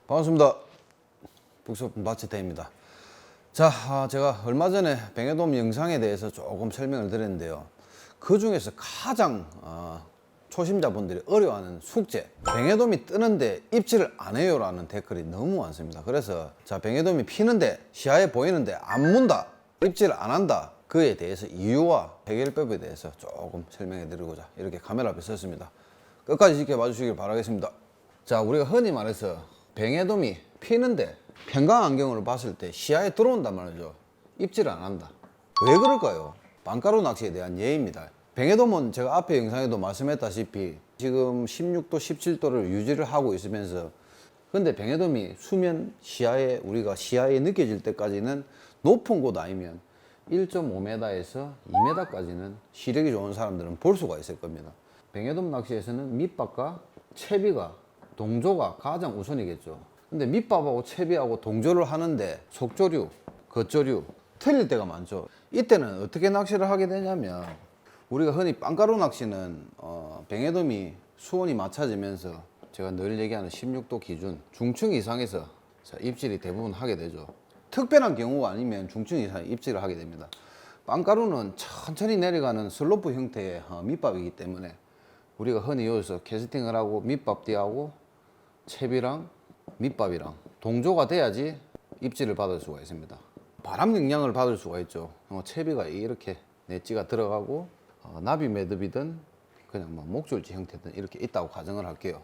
반갑습니다. 북소품 마치태입니다. 자, 제가 얼마 전에 뱅에돔 영상에 대해서 조금 설명을 드렸는데요. 그 중에서 가장 초심자분들이 어려워하는 숙제, 뱅에돔이 뜨는데 입질을 안 해요 라는 댓글이 너무 많습니다. 그래서 자, 뱅에돔이 피는데 시야에 보이는데 안 문다, 입질을 안 한다, 그에 대해서 이유와 해결법에 대해서 조금 설명해 드리고자 이렇게 카메라 앞에 섰습니다. 끝까지 지켜봐 주시길 바라겠습니다. 자, 우리가 흔히 말해서 뱅에돔이 피는데 평광 안경으로 봤을 때 시야에 들어온단 말이죠. 입질을 안 한다. 왜 그럴까요? 빵가루 낚시에 대한 예입니다. 뱅에돔은 제가 앞에 영상에도 말씀했다시피 지금 16도, 17도를 유지를 하고 있으면서, 근데 뱅에돔이 수면 시야에, 우리가 시야에 느껴질 때까지는 높은 곳 아니면 1.5m에서 2m까지는 시력이 좋은 사람들은 볼 수가 있을 겁니다. 뱅에돔 낚시에서는 밑밥과 채비가, 동조가 가장 우선이겠죠. 근데 밑밥하고 채비하고 동조를 하는데 속조류, 겉조류 틀릴 때가 많죠. 이때는 어떻게 낚시를 하게 되냐면, 우리가 흔히 빵가루 낚시는 뱅에돔이 수온이 맞춰지면서 제가 늘 얘기하는 16도 기준 중층 이상에서 입질이 대부분 하게 되죠. 특별한 경우가 아니면 중층 이상 입질을 하게 됩니다. 빵가루는 천천히 내려가는 슬로프 형태의 밑밥이기 때문에 우리가 흔히 여기서 캐스팅을 하고 밑밥띠하고 채비랑 밑밥이랑 동조가 돼야지 입질을 받을 수가 있습니다. 바람 영향을 받을 수가 있죠. 채비가 이렇게 넷지가 들어가고 나비 매듭이든 그냥 뭐 목줄지 형태든 이렇게 있다고 가정을 할게요.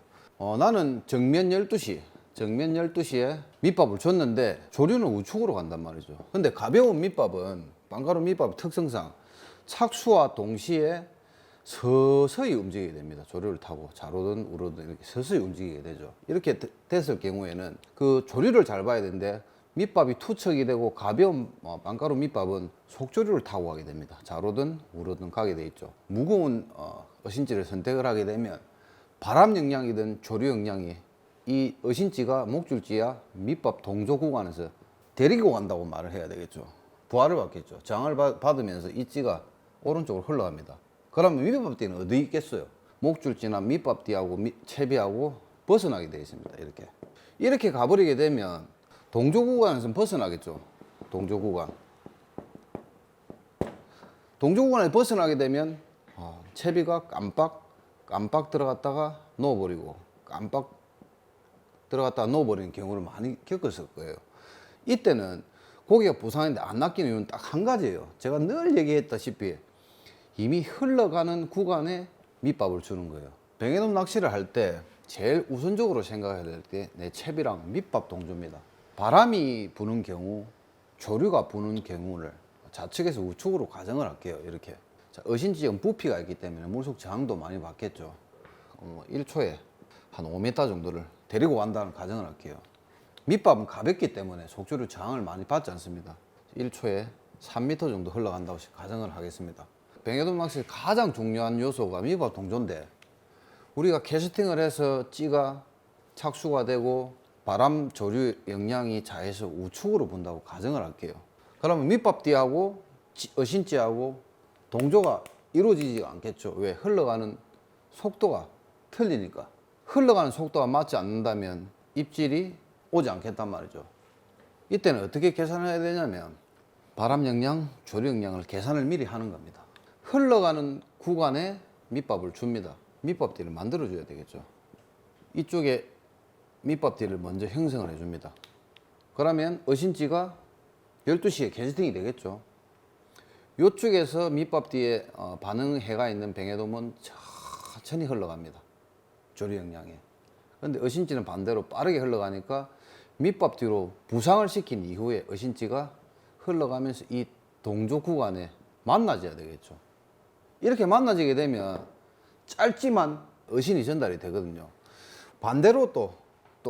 나는 정면 12시에 밑밥을 줬는데 조류는 우측으로 간단 말이죠. 근데 가벼운 밑밥은, 빵가루 밑밥 특성상 착수와 동시에 서서히 움직이게 됩니다. 조류를 타고 좌로든 우로든 이렇게 서서히 움직이게 되죠. 이렇게 됐을 경우에는 그 조류를 잘 봐야 되는데, 밑밥이 투척이 되고 가벼운 빵가루 밑밥은 속조류를 타고 가게 됩니다. 좌로든 우로든 가게 돼 있죠. 무거운 어신지를 선택을 하게 되면 바람 영향이든 조류 영향이 이 어신지가 목줄지야 밑밥 동조 구간에서 데리고 간다고 말을 해야 되겠죠. 부하를 받겠죠. 저항을 받으면서 이 찌가 오른쪽으로 흘러갑니다. 그러면 밑밥띠는 어디 있겠어요? 목줄지나 밑밥띠하고 채비하고 벗어나게 되어 있습니다. 이렇게 가버리게 되면 동조 구간에서 벗어나겠죠. 동조 구간에 벗어나게 되면 채비가 깜빡 들어갔다가 놓아버리고, 깜빡 들어갔다가 놓아버리는 경우를 많이 겪었을 거예요. 이때는 고기가 부상인데 안 낚이는 이유는 딱 한 가지예요. 제가 늘 얘기했다시피 이미 흘러가는 구간에 밑밥을 주는 거예요. 뱅에돔 낚시를 할 때 제일 우선적으로 생각해야 될 때 내 채비랑 밑밥 동조입니다. 바람이 부는 경우, 조류가 부는 경우를 좌측에서 우측으로 가정을 할게요. 이렇게. 자, 어신지형 부피가 있기 때문에 물속 저항도 많이 받겠죠. 1초에 한 5m 정도를 데리고 간다는 가정을 할게요. 밑밥은 가볍기 때문에 속조류 저항을 많이 받지 않습니다. 1초에 3m 정도 흘러간다고 가정을 하겠습니다. 뱅에돔 낚시 가장 중요한 요소가 밑밥 동조인데, 우리가 캐스팅을 해서 찌가 착수가 되고 바람 조류 영향이 좌에서 우측으로 분다고 가정을 할게요. 그러면 밑밥띠하고 어신지하고 동조가 이루어지지 않겠죠. 왜? 흘러가는 속도가 틀리니까. 흘러가는 속도가 맞지 않는다면 입질이 오지 않겠단 말이죠. 이때는 어떻게 계산을 해야 되냐면, 바람 영향, 조류 영향을 계산을 미리 하는 겁니다. 흘러가는 구간에 밑밥을 줍니다. 밑밥띠를 만들어 줘야 되겠죠. 이쪽에 밑밥띠를 먼저 형성을 해 줍니다. 그러면 어신지가 12시에 캐스팅이 되겠죠. 이쪽에서 밑밥띠에 반응해가 있는 뱅에돔은 천천히 흘러갑니다. 조류 영향에. 그런데 어신지는 반대로 빠르게 흘러가니까 밑밥뒤로 부상을 시킨 이후에 어신지가 흘러가면서 이 동조 구간에 만나져야 되겠죠. 이렇게 만나지게 되면 짧지만 어신이 전달이 되거든요. 반대로 또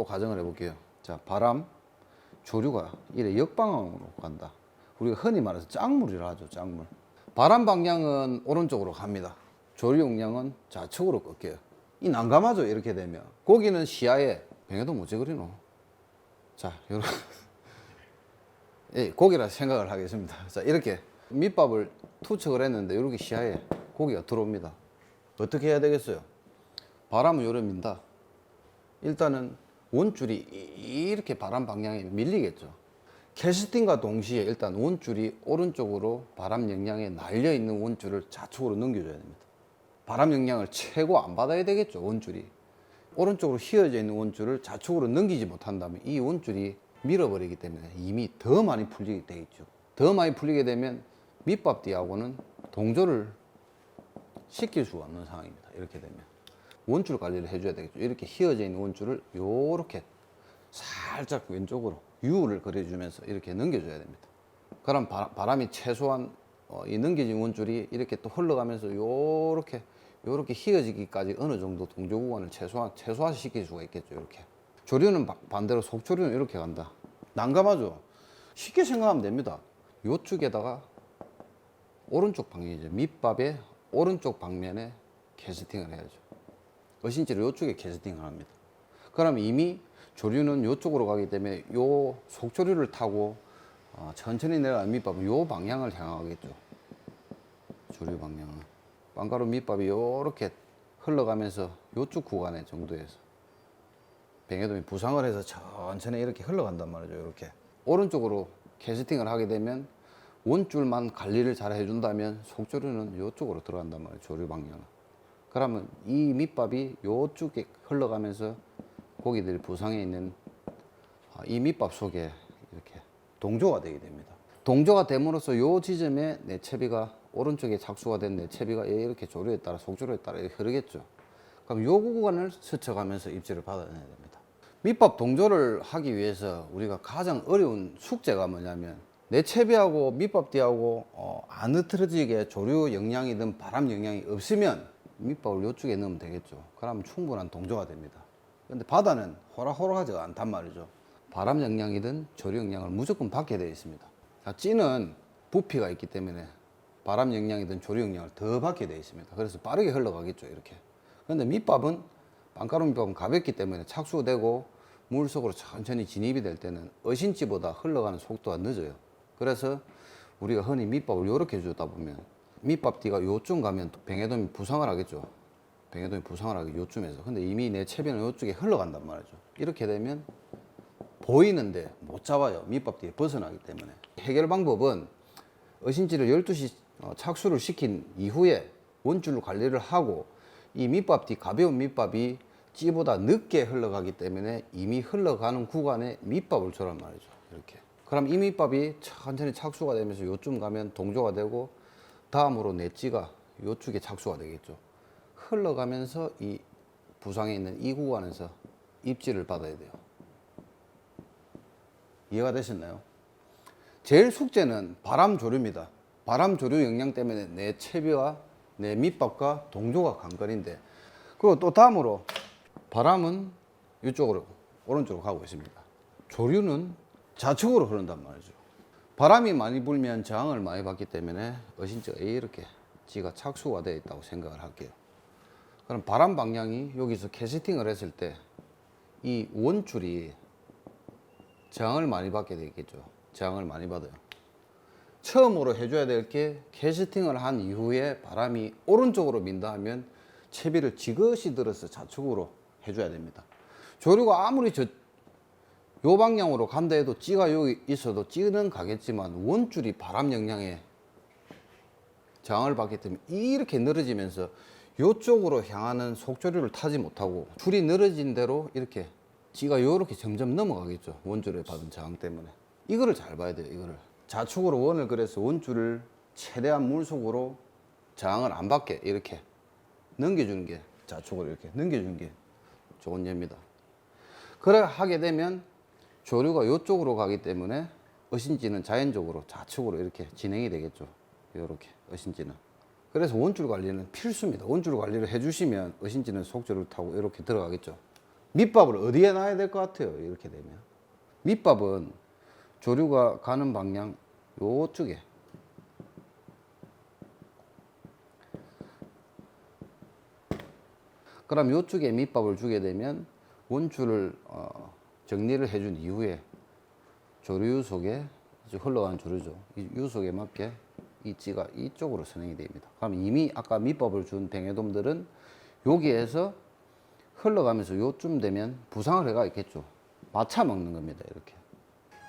가정을 해볼게요. 자, 바람, 조류가 이래 역방향으로 간다. 우리가 흔히 말해서 짝물이라 하죠. 짝물. 바람 방향은 오른쪽으로 갑니다. 조류 영향은 좌측으로 꺾여요. 이 난감하죠. 이렇게 되면 고기는 시야에, 뱅에돔 어째 그리노? 자, 요런 예, 고기라 생각을 하겠습니다. 자, 이렇게 밑밥을 투척을 했는데 이렇게 시야에 고기가 들어옵니다. 어떻게 해야 되겠어요? 바람은 요래 민다. 일단은 원줄이 이렇게 바람 방향에 밀리겠죠. 캐스팅과 동시에 일단 원줄이 오른쪽으로 바람 영향에 날려 있는 원줄을 좌측으로 넘겨줘야 됩니다. 바람 영향을 최고 안 받아야 되겠죠. 원줄이 오른쪽으로 휘어져 있는 원줄을 좌측으로 넘기지 못한다면 이 원줄이 밀어버리기 때문에 이미 더 많이 풀리게 되겠죠. 더 많이 풀리게 되면 밑밥뒤하고는 동조를 시킬 수가 없는 상황입니다. 이렇게 되면 원줄 관리를 해줘야 되겠죠. 이렇게 휘어져 있는 원줄을 요렇게 살짝 왼쪽으로 U를 그려주면서 이렇게 넘겨줘야 됩니다. 그럼 바람이 최소한 이 넘겨진 원줄이 이렇게 또 흘러가면서 요렇게 휘어지기까지 어느 정도 동조 구간을 최소화시킬 수가 있겠죠. 이렇게 조류는 반대로 속조류는 이렇게 간다. 난감하죠. 쉽게 생각하면 됩니다. 요쪽에다가 오른쪽 방향이죠. 밑밥의 오른쪽 방면에 캐스팅을 해야죠. 어신지를 요쪽에 캐스팅을 합니다. 그럼 이미 조류는 요쪽으로 가기 때문에 요 속조류를 타고 천천히 내려가는 밑밥은 요 방향을 향하겠죠. 조류 방향은 빵가루 밑밥이 요렇게 흘러가면서 요쪽 구간의 정도에서 뱅에돔이 부상을 해서 천천히 이렇게 흘러간단 말이죠. 이렇게 오른쪽으로 캐스팅을 하게 되면 원줄만 관리를 잘 해준다면 속조류는 요쪽으로 들어간단 말이에요. 조류 방향은. 그러면 이 밑밥이 요쪽에 흘러가면서 고기들이 부상해 있는 이 밑밥 속에 이렇게 동조가 되게 됩니다. 동조가 됨으로써 요 지점에 내채비가 오른쪽에 착수가 된 내채비가 이렇게 조류에 따라 속조류에 따라 이렇게 흐르겠죠. 그럼 요 구간을 스쳐가면서 입질을 받아내야 됩니다. 밑밥 동조를 하기 위해서 우리가 가장 어려운 숙제가 뭐냐면 내채비하고 밑밥뒤하고 안 흐트러지게 조류 영향이든 바람 영향이 없으면 밑밥을 요쪽에 넣으면 되겠죠. 그러면 충분한 동조가 됩니다. 근데 바다는 호락호락하지 않단 말이죠. 바람 영향이든 조류 영향을 무조건 받게 되어 있습니다. 자, 찌는 부피가 있기 때문에 바람 영향이든 조류 영향을 더 받게 되어 있습니다. 그래서 빠르게 흘러가겠죠. 이렇게. 근데 밑밥은 빵가루 밑밥은 가볍기 때문에 착수되고 물속으로 천천히 진입이 될 때는 어신지보다 흘러가는 속도가 늦어요. 그래서 우리가 흔히 밑밥을 이렇게 주다 보면 밑밥 뒤가 요쯤 가면 뱅에돔이 부상을 하겠죠. 뱅에돔이 부상을 하게 요쯤에서. 근데 이미 내 채비는 요쪽에 흘러간단 말이죠. 이렇게 되면 보이는데 못 잡아요. 밑밥 뒤에 벗어나기 때문에. 해결 방법은 어신지를 12시 착수를 시킨 이후에 원줄로 관리를 하고 이 밑밥 뒤 가벼운 밑밥이 찌보다 늦게 흘러가기 때문에 이미 흘러가는 구간에 밑밥을 줘란 말이죠. 이렇게. 그럼 이 밑밥이 천천히 착수가 되면서 요쯤 가면 동조가 되고 다음으로 내 찌가 요쪽에 착수가 되겠죠. 흘러가면서 이 부상에 있는 이 구간에서 입질을 받아야 돼요. 이해가 되셨나요? 제일 숙제는 바람 조류입니다. 바람 조류 영향 때문에 내 채비와 내 밑밥과 동조가 관건인데, 그리고 또 다음으로 바람은 이쪽으로 오른쪽으로 가고 있습니다. 조류는 좌측으로 흐른단 말이죠. 바람이 많이 불면 저항을 많이 받기 때문에 어신지가 이렇게 지가 착수가 되어 있다고 생각을 할게요. 그럼 바람 방향이 여기서 캐스팅을 했을 때 이 원줄이 저항을 많이 받게 되겠죠. 저항을 많이 받아요. 처음으로 해줘야 될 게 캐스팅을 한 이후에 바람이 오른쪽으로 민다 하면 채비를 지그시 들어서 좌측으로 해줘야 됩니다. 조류가 아무리 요 방향으로 간다 해도 찌가 여기 있어도 찌는 가겠지만 원줄이 바람 영향에 저항을 받기 때문에 이렇게 늘어지면서 요쪽으로 향하는 속조류를 타지 못하고 줄이 늘어진 대로 이렇게 찌가 요렇게 점점 넘어가겠죠. 원줄에 받은 저항 때문에. 이거를 잘 봐야 돼요. 이거를 좌측으로 원을 그려서 원줄을 최대한 물속으로 저항을 안 받게 이렇게 넘겨주는 게, 좌측으로 이렇게 넘겨주는 게 좋은 예입니다. 그래 하게 되면 조류가 이쪽으로 가기 때문에 어신지는 자연적으로 좌측으로 이렇게 진행이 되겠죠. 이렇게 어신지는. 그래서 원줄 관리는 필수입니다. 원줄 관리를 해주시면 어신지는 속조를 타고 이렇게 들어가겠죠. 밑밥을 어디에 놔야 될 것 같아요. 이렇게 되면 밑밥은 조류가 가는 방향 요쪽에, 그럼 요쪽에 밑밥을 주게 되면 원줄을 정리를 해준 이후에 조류 속에 흘러가는 조류죠. 이 유속에 맞게 이 찌가 이쪽으로 선행이 됩니다. 그럼 이미 아까 밑밥을 준 뱅에돔들은 여기에서 흘러가면서 요쯤 되면 부상을 해가 있겠죠. 마차 먹는 겁니다. 이렇게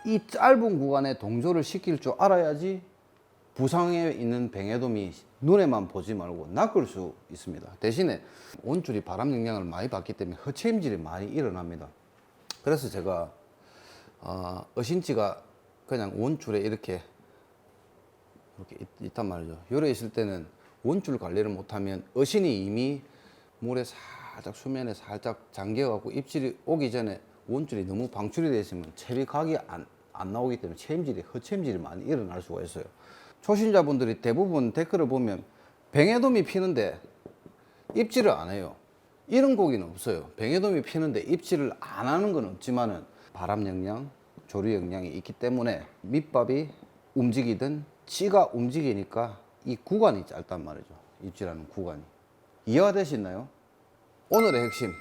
이 짧은 구간에 동조를 시킬 줄 알아야지 부상에 있는 뱅에돔이 눈에만 보지 말고 낚을 수 있습니다. 대신에 온줄이 바람 영향을 많이 받기 때문에 허체임질이 많이 일어납니다. 그래서 제가 어신지가 그냥 온줄에 이렇게 있단 말이죠. 요래 있을 때는 원줄 관리를 못하면 어신이 이미 물에 살짝 수면에 살짝 잠겨갖고 입질이 오기 전에 원줄이 너무 방출이 되어 있으면 채비 각이 안 나오기 때문에 허체임질이 많이 일어날 수가 있어요. 초신자분들이 대부분 댓글을 보면 뱅에돔이 피는데 입질을 안 해요. 이런 고기는 없어요. 뱅에돔이 피는데 입질을 안 하는 건 없지만은 바람 영향, 조류 영향이 있기 때문에 밑밥이 움직이든 찌가 움직이니까 이 구간이 짧단 말이죠. 입질하는 구간이. 이해가 되시나요? 오늘의 핵심.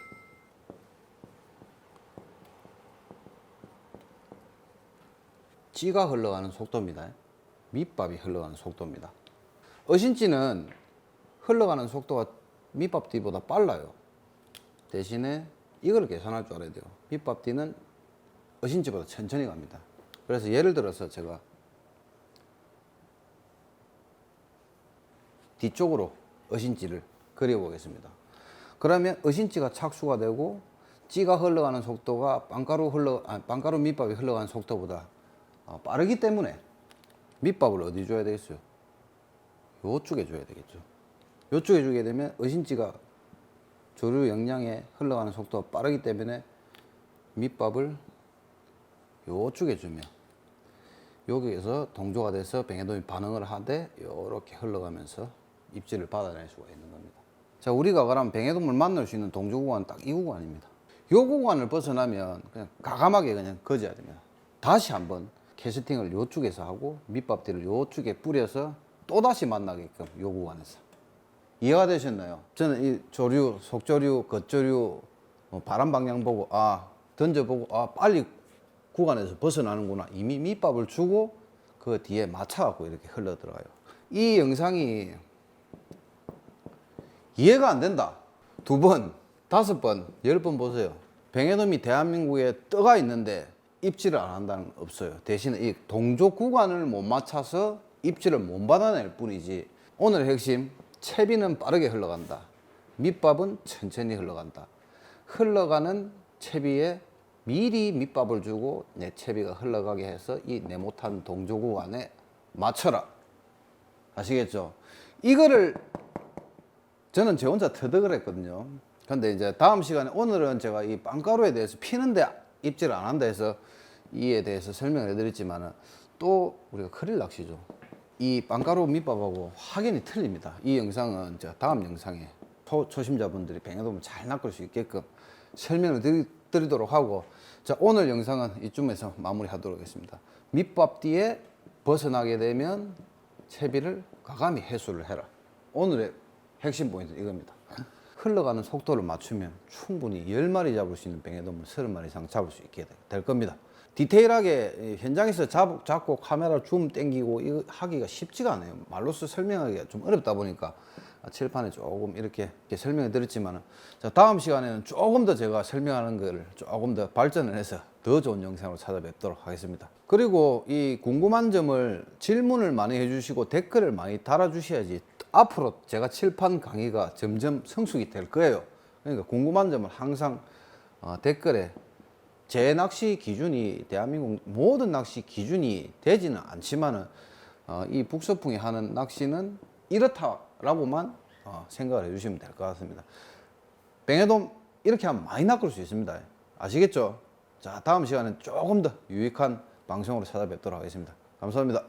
찌가 흘러가는 속도입니다. 밑밥이 흘러가는 속도입니다. 어신찌는 흘러가는 속도가 밑밥띠보다 빨라요. 대신에 이걸 계산할 줄 알아야 돼요. 밑밥띠는 어신찌보다 천천히 갑니다. 그래서 예를 들어서 제가 뒤쪽으로 어신찌를 그려보겠습니다. 그러면 어신찌가 착수가 되고 찌가 흘러가는 속도가 빵가루 밑밥이 흘러가는 속도보다 빠르기 때문에 밑밥을 어디 줘야 되겠어요? 요쪽에 줘야 되겠죠. 요쪽에 주게 되면 어신찌가 조류 영향에 흘러가는 속도가 빠르기 때문에 밑밥을 요쪽에 주면 여기에서 동조가 돼서 뱅에돔이 반응을 하되 이렇게 흘러가면서 입질을 받아낼 수가 있는 겁니다. 자, 우리가 그럼 뱅에돔을 만날 수 있는 동조 구간은 딱 이 구간입니다. 이 구간을 벗어나면 그냥 과감하게 그냥 거져야 됩니다. 다시 한번 캐스팅을 요쪽에서 하고 밑밥들을 요쪽에 뿌려서 또다시 만나게끔 요 구간에서. 이해가 되셨나요? 저는 이 조류, 속조류, 겉조류 바람 방향 보고 던져보고 빨리 구간에서 벗어나는구나. 이미 밑밥을 주고 그 뒤에 맞춰갖고 이렇게 흘러 들어가요. 이 영상이 이해가 안 된다. 2번, 5번, 10번 보세요. 뱅에돔이 대한민국에 떠가 있는데 입질을 안 한다는 건 없어요. 대신에 이 동조 구간을 못 맞춰서 입질을 못 받아낼 뿐이지. 오늘의 핵심, 채비는 빠르게 흘러간다. 밑밥은 천천히 흘러간다. 흘러가는 채비에 미리 밑밥을 주고 내 채비가 흘러가게 해서 이 네모탄 동조 구간에 맞춰라. 아시겠죠? 이거를 저는 제 혼자 터득을 했거든요. 근데 이제 다음 시간에 오늘은 제가 이 빵가루에 대해서 피는데 입질을 안 한다 해서 이에 대해서 설명을 해드렸지만은 또 우리가 크릴 낚시죠. 이 빵가루 밑밥하고 확연히 틀립니다. 이 영상은 제가 다음 영상에 초심자분들이 뱅에돔을 잘 낚을 수 있게끔 설명을 드리도록 하고, 자, 오늘 영상은 이쯤에서 마무리하도록 하겠습니다. 밑밥 뒤에 벗어나게 되면 채비를 과감히 해수를 해라. 오늘의 핵심 포인트 이겁니다. 흘러가는 속도를 맞추면 충분히 10마리 잡을 수 있는 뱅에돔을 30마리 이상 잡을 수 있게 될 겁니다. 디테일하게 현장에서 잡고 카메라 줌 땡기고 이거 하기가 쉽지가 않아요. 말로써 설명하기가 좀 어렵다 보니까 칠판에 조금 이렇게 설명해 드렸지만, 자, 다음 시간에는 조금 더 제가 설명하는 걸 조금 더 발전을 해서 더 좋은 영상으로 찾아뵙도록 하겠습니다. 그리고 이 궁금한 점을 질문을 많이 해주시고 댓글을 많이 달아주셔야지 앞으로 제가 칠판 강의가 점점 성숙이 될 거예요. 그러니까 궁금한 점을 항상 댓글에, 제 낚시 기준이 대한민국 모든 낚시 기준이 되지는 않지만은 이 북서풍이 하는 낚시는 이렇다라고만 생각을 해주시면 될 것 같습니다. 뱅에돔 이렇게 하면 많이 낚을 수 있습니다. 아시겠죠? 자, 다음 시간에 조금 더 유익한 방송으로 찾아뵙도록 하겠습니다. 감사합니다.